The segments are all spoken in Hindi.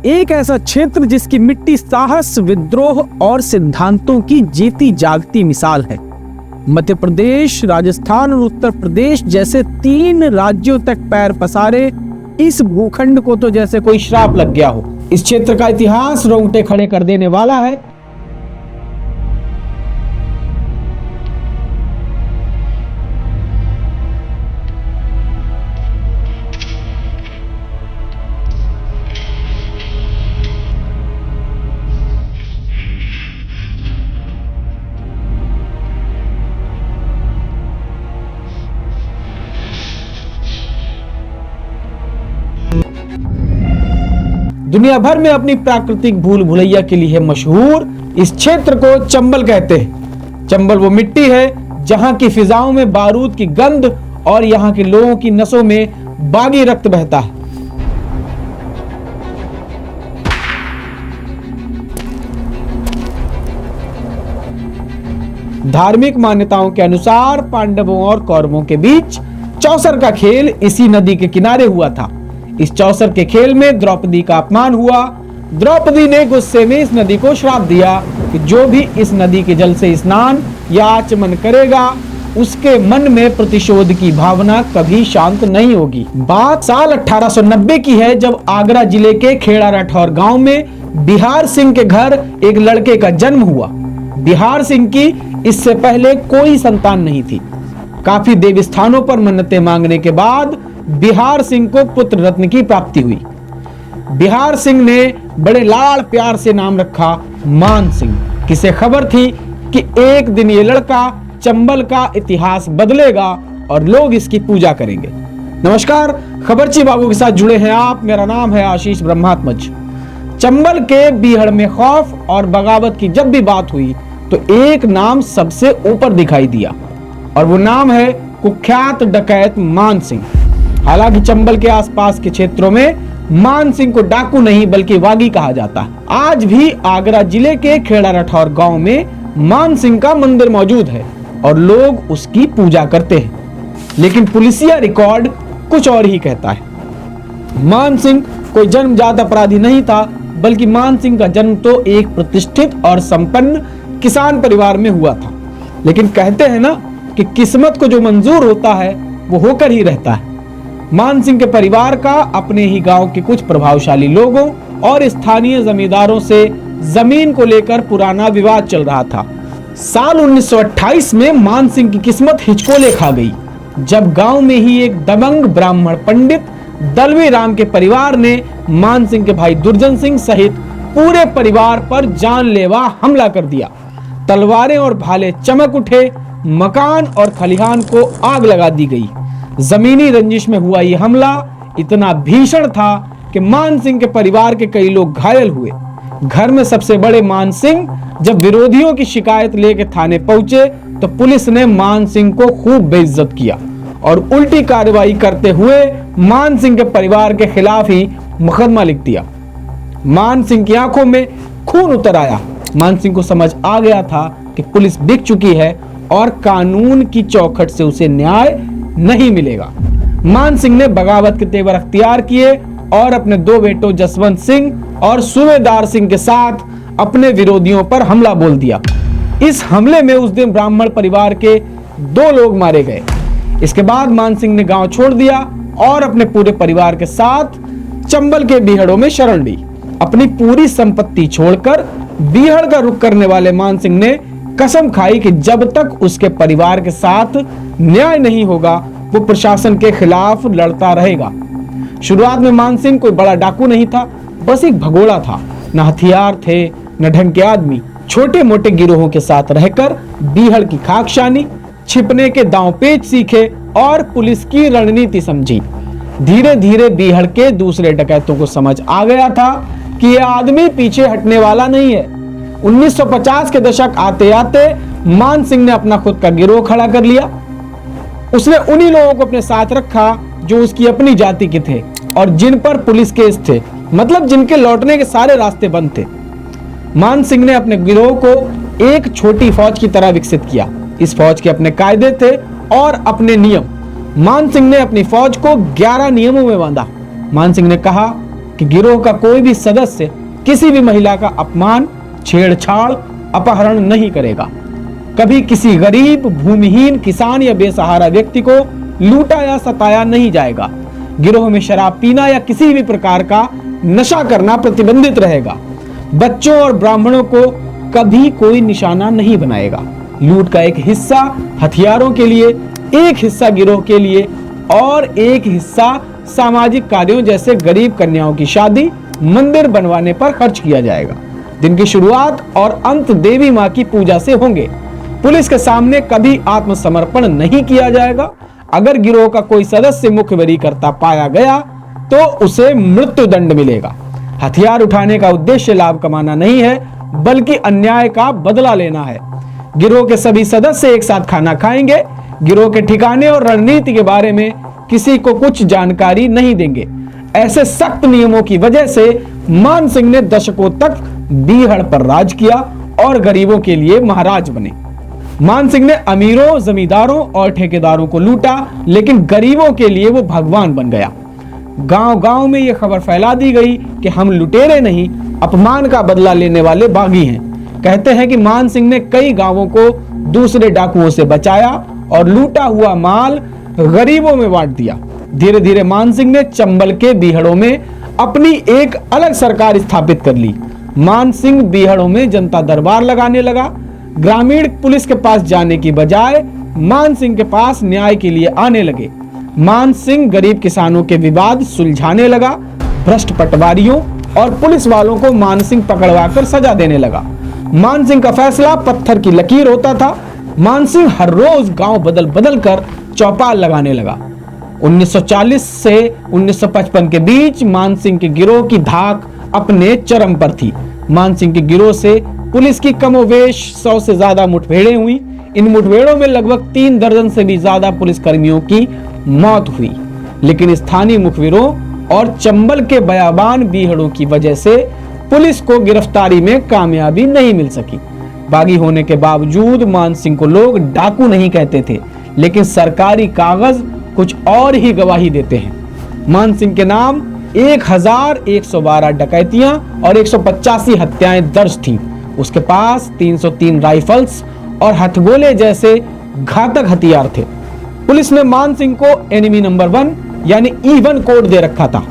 एक ऐसा क्षेत्र जिसकी मिट्टी साहस, विद्रोह और सिद्धांतों की जीती जागती मिसाल है। मध्य प्रदेश, राजस्थान और उत्तर प्रदेश जैसे 3 राज्यों तक पैर पसारे इस भूखंड को तो जैसे कोई श्राप लग गया हो। इस क्षेत्र का इतिहास रोंगटे खड़े कर देने वाला है। दुनिया भर में अपनी प्राकृतिक भूल भुलैया के लिए मशहूर इस क्षेत्र को चंबल कहते हैं। चंबल वो मिट्टी है जहां की फिजाओं में बारूद की गंध और यहां के लोगों की नसों में बागी रक्त बहता है। धार्मिक मान्यताओं के अनुसार पांडवों और कौरवों के बीच चौसर का खेल इसी नदी के किनारे हुआ था। इस चौसर के खेल में द्रौपदी का अपमान हुआ। द्रौपदी ने गुस्से में इस नदी को श्राप दिया कि जो भी इस नदी के जल से स्नान या आचमन करेगा उसके मन में प्रतिशोध की भावना कभी शांत नहीं होगी। बात साल 1890 की है, जब आगरा जिले के खेड़ा राठौर गांव में बिहार सिंह के घर एक लड़के का जन्म हुआ। बिहार सिंह की इससे पहले कोई संतान नहीं थी। काफी देवी स्थानों पर मन्नतें मांगने के बाद बिहार सिंह को पुत्र रत्न की प्राप्ति हुई। बिहार सिंह ने बड़े लाड़ प्यार से नाम रखा मान सिंह। किसे खबर थी कि एक दिन ये लड़का चंबल का इतिहास बदलेगा और लोग इसकी पूजा करेंगे। नमस्कार, खबरची बाबू के साथ जुड़े हैं आप। मेरा नाम है आशीष ब्रह्मात्मज। चंबल के बीहड़ में खौफ और बगावत की जब भी बात हुई तो एक नाम सबसे ऊपर दिखाई दिया और वो नाम है कुख्यात डकैत मान सिंह। हालांकि चंबल के आसपास के क्षेत्रों में मान सिंह को डाकू नहीं बल्कि वागी कहा जाता है। आज भी आगरा जिले के खेड़ा राठौर गांव में मान सिंह का मंदिर मौजूद है और लोग उसकी पूजा करते हैं, लेकिन पुलिसिया रिकॉर्ड कुछ और ही कहता है। मान सिंह कोई जन्मजात अपराधी नहीं था, बल्कि मान सिंह का जन्म तो एक प्रतिष्ठित और संपन्न किसान परिवार में हुआ था। लेकिन कहते हैं ना कि किस्मत को जो मंजूर होता है वो होकर ही रहता है। मान सिंह के परिवार का अपने ही गांव के कुछ प्रभावशाली लोगों और स्थानीय जमींदारों से जमीन को लेकर पुराना विवाद चल रहा था। साल 1928 में मान सिंह की किस्मत हिचकोले खा गई, जब गांव में ही एक दबंग ब्राह्मण पंडित दलवी राम के परिवार ने मान सिंह के भाई दुर्जन सिंह सहित पूरे परिवार पर जानलेवा हमला कर दिया। तलवारें और भाले चमक उठे, मकान और खलिहान को आग लगा दी गई। जमीनी रंजिश में हुआ यह हमला इतना भीषण था कि मान सिंह के परिवार के कई लोग घायल हुए। घर में सबसे बड़े मान सिंह जब विरोधियों की शिकायत लेकर थाने पहुंचे तो पुलिस ने मान सिंह को खूब बेइज्जत किया और उल्टी कार्रवाई करते हुए मान सिंह के परिवार के खिलाफ ही मुकदमा लिख दिया। मान सिंह की आंखों में खून उतर आया। मान सिंह को समझ आ गया था कि पुलिस बिक चुकी है और कानून की चौखट से उसे न्याय नहीं मिलेगा। मान सिंह ने बगावत के तेवर अख्तियार किए और अपने 2 बेटों जसवंत सिंह और सूबेदार सिंह के साथ अपने विरोधियों पर हमला बोल दिया। इस हमले में उस दिन ब्राह्मण परिवार के 2 लोग मारे गए। इसके बाद मान सिंह ने गांव छोड़ दिया और अपने पूरे परिवार के साथ चंबल के बीहड़ों में शरण ली। अपनी पूरी संपत्ति छोड़कर बीहड़ का रुख करने वाले मान सिंह ने कसम खाई कि जब तक उसके परिवार के साथ न्याय नहीं होगा वो प्रशासन के खिलाफ लड़ता रहेगा। शुरुआत में मान सिंह कोई बड़ा डाकू नहीं था, बस एक भगोड़ा था। न हथियार थे न ढंग के आदमी। छोटे मोटे गिरोहों के साथ रहकर बीहड़ की खाकशानी, छिपने के दांव पेच सीखे और पुलिस की रणनीति समझी। धीरे धीरे बीहड़ के दूसरे डकैतों को समझ आ गया था कि यह आदमी पीछे हटने वाला नहीं है। 1950 के दशक आते आते मान सिंह ने अपना खुद का गिरोह खड़ा कर लिया। उसने उन्हीं लोगों को अपने साथ रखा जो उसकी अपनी जाति के थे और जिन पर पुलिस केस थे, मतलब जिनके लौटने के सारे रास्ते बंद थे। मान सिंह ने अपने गिरोह को एक छोटी फौज की तरह विकसित किया। इस फौज के अपने कायदे थे और अपने नियम। मान सिंह ने अपनी फौज को 11 नियमों में बांधा। मान सिंह ने कहा कि कि गिरोह का कोई भी सदस्य किसी भी महिला का अपमान, छेड़छाड़, अपहरण नहीं करेगा। कभी किसी गरीब, भूमिहीन, किसान या बेसहारा व्यक्ति को लूटा या सताया नहीं जाएगा। गिरोह में शराब पीना या किसी भी प्रकार का नशा करना प्रतिबंधित रहेगा। बच्चों और ब्राह्मणों को कभी कोई निशाना नहीं बनाएगा। लूट का एक हिस्सा हथियारों के लिए, एक हिस्सा गिरोह के लिए और एक हिस्सा सामाजिक कार्यों जैसे गरीब कन्याओं की शादी, मंदिर बनवाने पर खर्च किया जाएगा। दिन की शुरुआत और अंत देवी मां की पूजा से होंगे। पुलिस के सामने कभी आत्मसमर्पण नहीं किया जाएगा। अगर गिरोह का कोई सदस्य मुखबिरी करता पाया गया तो उसे मृत्युदंड मिलेगा। हथियार उठाने का उद्देश्य लाभ कमाना नहीं है, बल्कि अन्याय का बदला लेना है। गिरोह के सभी सदस्य एक साथ खाना खाएंगे। गिरोह के ठिकाने और रणनीति के बारे में किसी को कुछ जानकारी नहीं देंगे। ऐसे सख्त नियमों की वजह से मान सिंह ने दशकों तक बीहड़ पर राज किया और गरीबों के लिए महाराज बने। मान सिंह ने अमीरों, जमींदारों और ठेकेदारों को लूटा, लेकिन गरीबों के लिए वो भगवान बन गया। गांव-गांव में यह खबर फैला दी गई कि हम लुटेरे नहीं, अपमान का बदला लेने वाले बागी हैं। कहते हैं कि मान सिंह ने कई गांवों को दूसरे डाकुओं से बचाया और लूटा हुआ माल गरीबों में बांट दिया। धीरे धीरे मान सिंह ने चंबल के बीहड़ों में अपनी एक अलग सरकार स्थापित कर ली। मान सिंह बीहड़ों में जनता दरबार लगाने लगा। ग्रामीण पुलिस के पास जाने की बजाय मान सिंह के पास न्याय के लिए आने लगे। मान सिंह गरीब किसानों के विवाद सुलझाने लगा। भ्रष्ट पटवारियों और पुलिस वालों को मान सिंह पकड़वाकर सजा देने लगा। मान सिंह का फैसला पत्थर की लकीर होता था। मान सिंह हर रोज गांव बदल बदल कर चौपाल लगाने लगा। 1940 से 1955 के बीच मान सिंह के गिरोह की धाक अपने चरम पर थी। मान सिंह के गिरोह से पुलिस की कमोवेश 100 से ज्यादा मुठभेड़ें हुई। इन मुठभेड़ों में लगभग 3 दर्जन से भी ज्यादा पुलिसकर्मियों की मौत हुई। लेकिन स्थानीय मुखबिरों और चंबल के बयाबान बीहड़ों की वजह से पुलिस को गिरफ्तारी में कामयाबी नहीं मिल सकी। बागी होने के बावजूद मान सिंह को लोग डाकू नहीं कहते थे, लेकिन सरकारी कागज कुछ और ही गवाही देते हैं। मान सिंह के नाम 1112 डकैतियां और 185 हत्याएं दर्ज थीं। उसके पास 303 राइफल्स और हथगोले जैसे घातक हथियार थे। पुलिस ने मान सिंह को एनिमी नंबर 1 यानी E1 कोड दे रखा था।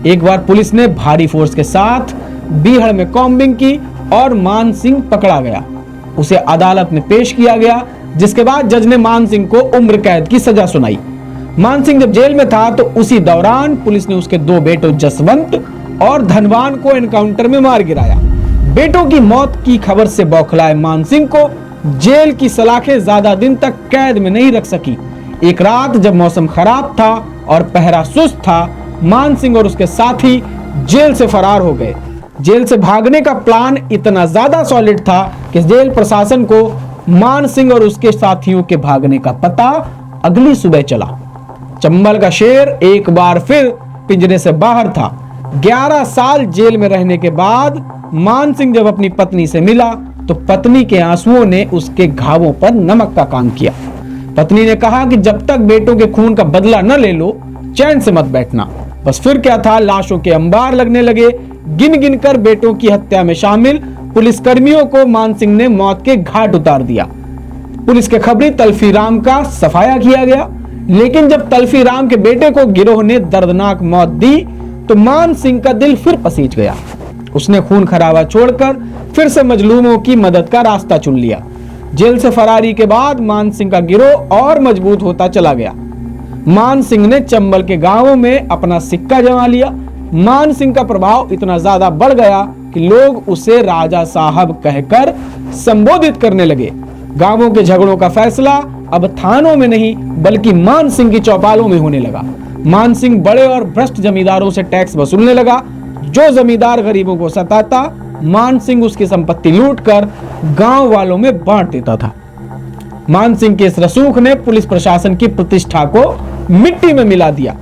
एक बार पुलिस ने भारी फोर्स के साथ बीहड़ में कॉम्बिंग की और मान सिंह पकड़ा गया। उसे अदालत में पेश किया गया, जिसके बाद जज ने मान सिंह को उम्र कैद की सजा सुनाई। मान सिंह जब जेल में था तो उसी दौरान पुलिस ने उसके 2 बेटों जसवंत और धनवान को एनकाउंटर में मार गिराया। बेटों की मौत की खबर से बौखलाए मान सिंह को जेल की सलाखें ज्यादा दिन तक कैद में नहीं रख सकी। एक रात जब मौसम खराब था और पहरा सुस्त था, मान सिंह और उसके साथी जेल से फरार हो गए। जेल से भागने का प्लान इतना ज्यादा सॉलिड था कि जेल प्रशासन को मान सिंह और उसके साथियों के भागने का पता अगली सुबह चला। चंबल का शेर एक बार फिर पिंजरे से बाहर था। 11 साल जेल में रहने के बाद मान सिंह जब अपनी पत्नी से मिला तो पत्नी के आंसुओं ने उसके घावों पर नमक का काम किया। पत्नी ने कहा कि जब तक बेटों के खून का बदला न ले लो, चैन से मत बैठना। बस फिर क्या था, लाशों के अंबार लगने लगे। गिन गिन कर बेटों की हत्या में शामिल पुलिसकर्मियों को मान सिंह ने मौत के घाट उतार दिया। पुलिस के खबरी तल्फी राम का सफाया किया गया, लेकिन जब तल्फी राम के बेटे को गिरोह ने दर्दनाक मौत दी तो मान सिंह का दिल फिर पसीज गया। उसने खून खराबा छोड़कर फिर से मजलूमों की मदद का रास्ता चुन लिया। जेल से फरारी के बाद मान सिंह का गिरोह और मजबूत होता चला गया। मान सिंह ने चंबल के गांवों में अपना सिक्का जमा लिया। मान सिंह का प्रभाव इतना ज्यादा बढ़ गया कि लोग उसे राजा साहब कहकर संबोधित करने लगे। गांवों के झगड़ों का फैसला अब थानों में नहीं बल्कि मान सिंह की चौपालों में होने लगा। मान सिंह बड़े और भ्रष्ट जमींदारों से टैक्स वसूलने लगा। जो जमींदार गरीबों को सताता, मान सिंह उसकी संपत्ति लूटकर गांव वालों में बांट देता था। मान सिंह के इस रसूख ने पुलिस प्रशासन की प्रतिष्ठा को मिट्टी में मिला दिया।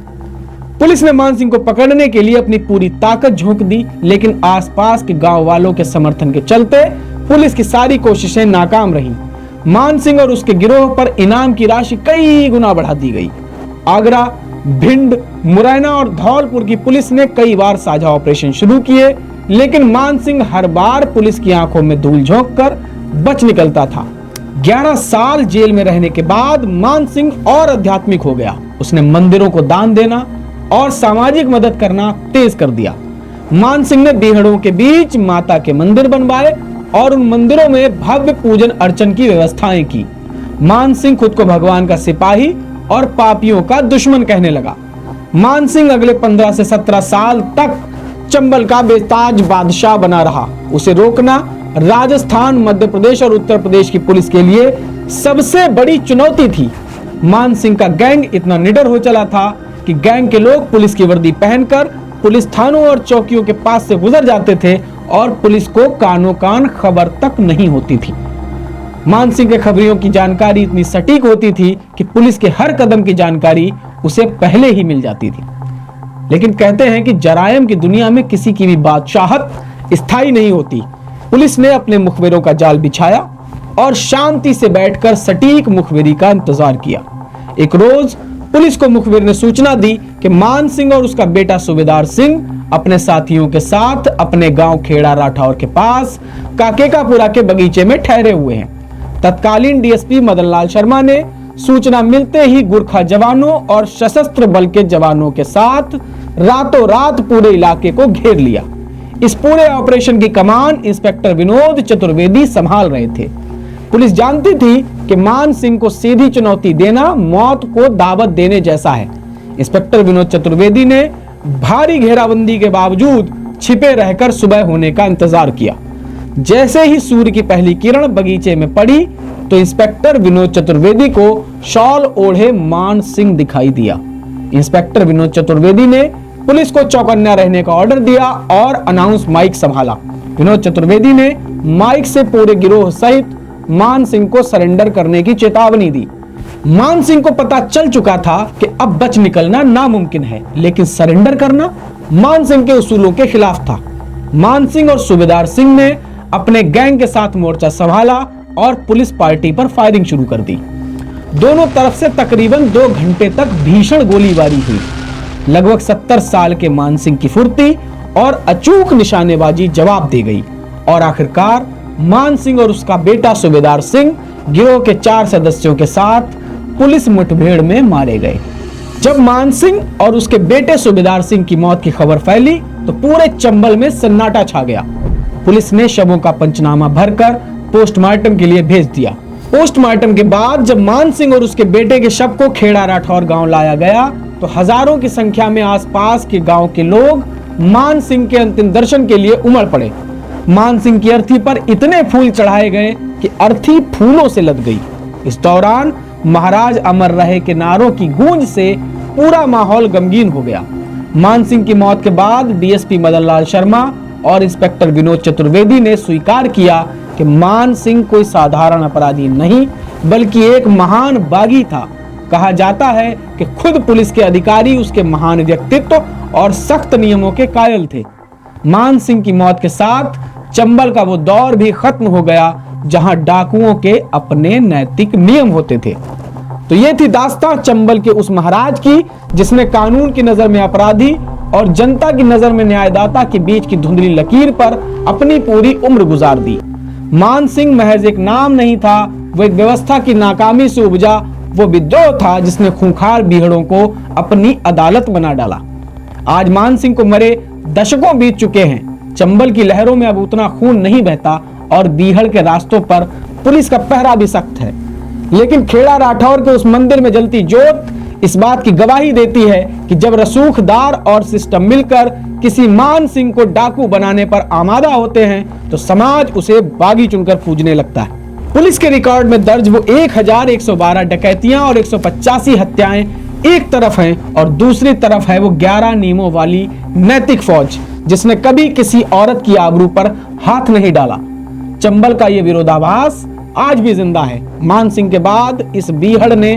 पुलिस ने मान सिंह को पकड़ने के लिए अपनी पूरी ताकत झोंक दी, लेकिन आसपास के गांव वालों के समर्थन के चलते पुलिस की सारी कोशिशें नाकाम रहीं। मान सिंह और उसके गिरोह पर इनाम की राशि कई गुना बढ़ा दी गई। आगरा, भिंड, मुरैना और धौलपुर की पुलिस ने कई बार साझा ऑपरेशन शुरू किए, लेकिन मान सिंह हर बार पुलिस की आंखों में धूल झोंक कर बच निकलता था। 11 साल जेल में रहने के बाद मान सिंह और आध्यात्मिक हो गया। उसने मंदिरों को दान देना और सामाजिक मदद करना तेज कर दिया। मान सिंह ने बीहड़ों के बीच माता के मंदिर बनवाए और उन मंदिरों में भव्य पूजन अर्चन की व्यवस्थाएं की। मान सिंह खुद को भगवान का सिपाही और पापियों का दुश्मन कहने लगा। मान सिंह अगले 15 से 17 साल तक चंबल का बेताज बादशाह बना रहा। उसे रोकना राजस्थान, मध्य प्रदेश और उत्तर प्रदेश की पुलिस के लिए सबसे बड़ी चुनौती थी। मान सिंह का गैंग इतना निडर हो चला था कि गैंग के लोग पुलिस की वर्दी पहनकर पुलिस थानों और चौकियों के पास से गुजर जाते थे और पुलिस को कानों कान खबर तक नहीं होती थी। मान सिंह के खबरियों की जानकारी इतनी सटीक होती थी कि पुलिस के हर कदम की जानकारी उसे पहले ही मिल जाती थी। लेकिन कहते हैं कि जरायम की दुनिया में किसी की भी बादशाहत स्थायी नहीं होती। पुलिस ने अपने मुखबिरों का जाल बिछाया और शांति से बैठकर सटीक मुखबिरी का इंतजार किया। एक रोज पुलिस को मुखबिर ने सूचना दी कि मान सिंह और उसका बेटा सूबेदार सिंह अपने साथियों के साथ अपने गांव खेड़ा राठौर के पास काकेकापुरा के बगीचे में ठहरे हुए हैं। तत्कालीन डीएसपी मदन लाल शर्मा ने सूचना मिलते ही गुरखा जवानों और सशस्त्र बल के जवानों के साथ रातों रात पूरे इलाके को घेर लिया। इस पूरे ऑपरेशन की कमान इंस्पेक्टर विनोद चतुर्वेदी संभाल रहे थे। पुलिस जानती थी कि मान सिंह को सीधी चुनौती देना मौत को दावत देने जैसा है। इंस्पेक्टर विनोद चतुर्वेदी ने भारी घेराबंदी के बावजूद छिपे रहकर सुबह होने का इंतजार किया। जैसे ही सूर्य की पहली किरण बगीचे में पड़ी तो इंस्पेक्टर विनोद चतुर्वेदी को शॉल ओढ़े मान सिंह दिखाई दिया। इंस्पेक्टर विनोद चतुर्वेदी ने पुलिस को चौकन्ना रहने का ऑर्डर दिया और अनाउंस माइक संभाला। विनोद चतुर्वेदी ने माइक से पूरे गिरोह सहित मान सिंह को सरेंडर करने की चेतावनी दी। मान सिंह को पता चल चुका था कि अब बच निकलना नामुमकिन है, लेकिन सरेंडर करना मान सिंह के उसूलों के खिलाफ था। मान सिंह और सूबेदार सिंह ने अपने गैंग के साथ मोर्चा संभाला और पुलिस पार्टी पर फायरिंग शुरू कर दी। दोनों तरफ से तकरीबन 2 घंटे तक भीषण गोलीबारी हुई। लगभग 70 साल के मान सिंह की फुर्ती और अचूक निशानेबाजी जवाब दे गई और आखिरकार मान सिंह और उसका बेटा सूबेदार सिंह गिरोह के 4 सदस्यों के साथ पुलिस मुठभेड़ में मारे गए। जब मान सिंह और उसके बेटे सूबेदार सिंह की मौत की खबर फैली तो पूरे चंबल में सन्नाटा छा गया। पुलिस ने शवों का पंचनामा भरकर पोस्टमार्टम के लिए भेज दिया। पोस्टमार्टम के बाद जब मान सिंह और उसके बेटे के शव को खेड़ा राठौर गांव लाया गया तो हजारों की संख्या में आसपास के गांव के लोग मान सिंह के अंतिम दर्शन के लिए उमड़ पड़े। मान सिंह की अर्थी पर इतने फूल चढ़ाए गए कि अर्थी फूलों से लद गई। इस दौरान महाराज अमर रहे के नारों की गूंज से पूरा माहौल गमगीन हो गया। मान सिंह की मौत के बाद डीएसपी मदन लाल शर्मा और इंस्पेक्टर विनोद चतुर्वेदी ने स्वीकार किया कि मान सिंह कोई साधारण अपराधी नहीं बल्कि एक महान बागी था। कहा जाता है कि खुद पुलिस के अधिकारी उसके महान व्यक्तित्व और सख्त नियमों के कायल थे। मान सिंह की मौत के साथ चंबल का वो दौर भी खत्म हो गया जहां डाकुओं के अपने नैतिक नियम होते थे। तो ये थी दास्तां चंबल के उस महाराज की जिसने कानून की नजर में अपराधी और जनता की नजर में न्यायदाता के बीच की धुंधली लकीर पर अपनी पूरी उम्र गुजार दी। मान सिंह महज एक नाम नहीं था, वो एक व्यवस्था की नाकामी से उपजा वो विद्रोह था जिसने खूंखार बीहड़ों को अपनी अदालत बना डाला। आज मान सिंह को मरे दशकों बीत चुके हैं। चंबल की लहरों में अब उतना खून नहीं बहता और बीहड़ के रास्तों पर पुलिस का पहरा भी सख्त है। लेकिन खेड़ा राठौर के उस मंदिर में जलती जोत इस बात की गवाही देती है कि जब रसूखदार और सिस्टम मिलकर किसी मान सिंह को डाकू बनाने पर आमादा होते हैं तो समाज उसे बागी चुनकर पूजने लगता है। पुलिस के रिकॉर्ड में दर्ज वो 1112 डकैतियां और 185 हत्याएं एक तरफ हैं और दूसरी तरफ है वो 11 नियमों वाली नैतिक फौज जिसने कभी किसी औरत की आबरू पर हाथ नहीं डाला। चंबल का ये विरोधाभास आज भी जिंदा है। मान सिंह के बाद इस बीहड़ ने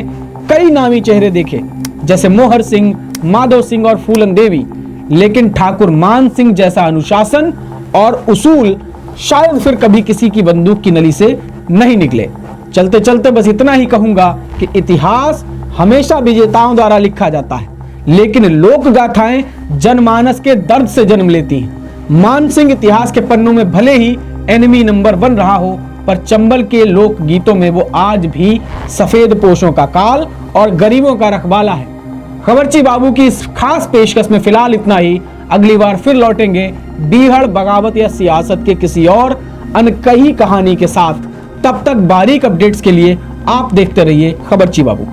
कई नामी चेहरे देखे जैसे मोहर सिंह, माधव सिंह और फूलन देवी, लेकिन ठाकुर मान सिंह जैसा अनुशासन और उसूल शायद फिर कभी किसी की बंदूक की नली से नहीं निकले। चलते चलते बस इतना ही कहूंगा कि इतिहास हमेशा विजेताओं द्वारा लिखा जाता है, लेकिन लोक गाथाएं जनमानस के दर्द से जन्म लेती हैं। मानसिंह इतिहास के पन्नों में भले ही एनिमी नंबर 1 रहा हो, पर चंबल के लोक गीतों में वो आज भी सफेद पोशों का काल और गरीबों का रखवाला है। खबरची बाबू की इस खास पेशकश में फिलहाल इतना ही। अगली बार फिर लौटेंगे बीहड़, बगावत या सियासत के किसी और अनकही कहानी के साथ। तब तक बारीक अपडेट्स के लिए आप देखते रहिए खबरची बाबू।